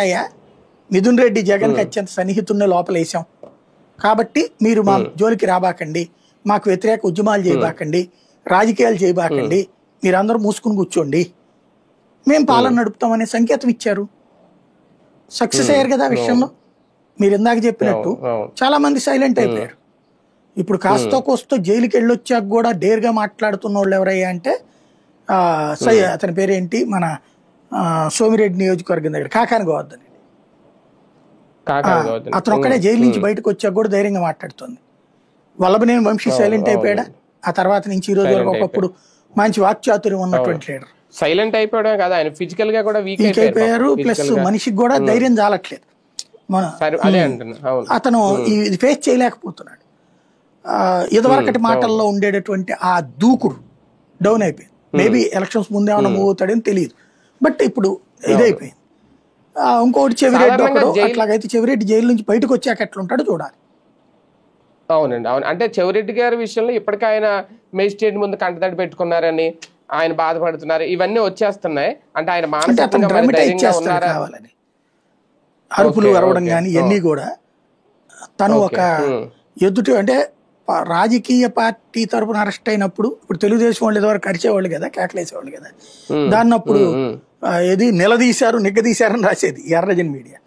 అయ్యా మిథున్ రెడ్డి జగన్కి అత్యంత సన్నిహితున్నే లోపల వేసాం కాబట్టి మీరు మా జోలికి రాబాకండి, మాకు వ్యతిరేక ఉద్యమాలు చేయబాకండి, రాజకీయాలు చేయబాకండి, మీరందరూ మూసుకుని కూర్చోండి, మేము పాలన నడుపుతామనే సంకేతం ఇచ్చారు. సక్సెస్ అయ్యారు కదా ఆ విషయంలో. మీరు ఇందాక చెప్పినట్టు చాలా మంది సైలెంట్ అయిపోయారు. ఇప్పుడు కాస్తో కోస్తో జైలుకి వెళ్ళొచ్చాక కూడా డేర్గా మాట్లాడుతున్న వాళ్ళు ఎవరయ్యా అంటే అతని పేరేంటి, మన సోమిరెడ్డి నియోజకవర్గం దగ్గర కాకాని గోవర్ధన్. అతను ఒక్కడే జైలు నుంచి బయటకు వచ్చాక కూడా ధైర్యంగా మాట్లాడుతుంది. వల్లభనేని వంశీ సైలెంట్ అయిపోయాడా? ఆ తర్వాత నుంచి ఈ రోజు వరకు ఒకప్పుడు మంచి వాక్చాతుర్యం ఉన్నటువంటి లీడర్ సైలెంట్ అయిపోవడం కదా, ఆయన ఫిజికల్ గా కూడా వీక్ అయిపోయారు. ప్లస్ మనిషికి కూడా ధైర్యం చాలట్లేదు. అతను ఇది ఫేస్ చేయలేకపోతున్నాడు. ఇదివరకటి మాటల్లో ఉండేటటువంటి ఆ దూకుడు డౌన్ అయిపోయింది. మేబీ ఎలక్షన్స్ ముందే ఏమైనా మూవ్ అవుతాడని తెలియదు, బట్ ఇప్పుడు ఇదైపోయింది. ఇంకోటి చెవిరెడ్డి ఒకడు, అట్లాగైతే చెవిరెడ్డి జైలు నుంచి బయటకు వచ్చాక ఎట్లా ఉంటాడో చూడాలి. అవునండి, అవును. అంటే చెవిరెడ్డి గారి విషయంలో ఇప్పటికీ ఆయన మేజిస్ట్రేట్ ముందు కంటతడి పెట్టుకున్నారని ఆయన బాధపడుతున్నారు, ఇవన్నీ వచ్చేస్తున్నాయి. అంటే ఆయన కావాలని అరుపులు అరవడం కానీ ఇవన్నీ కూడా తను ఒక ఎదుటి అంటే రాజకీయ పార్టీ తరఫున అరెస్ట్ అయినప్పుడు ఇప్పుడు తెలుగుదేశం వాళ్ళు ఏదో కరిచేవాళ్ళు కదా, కేకలేసేవాళ్ళు కదా, దాన్నప్పుడు ఏది నిలదీశారు నిగ్గదీశారని రాసేది ఎర్రజన్ మీడియా.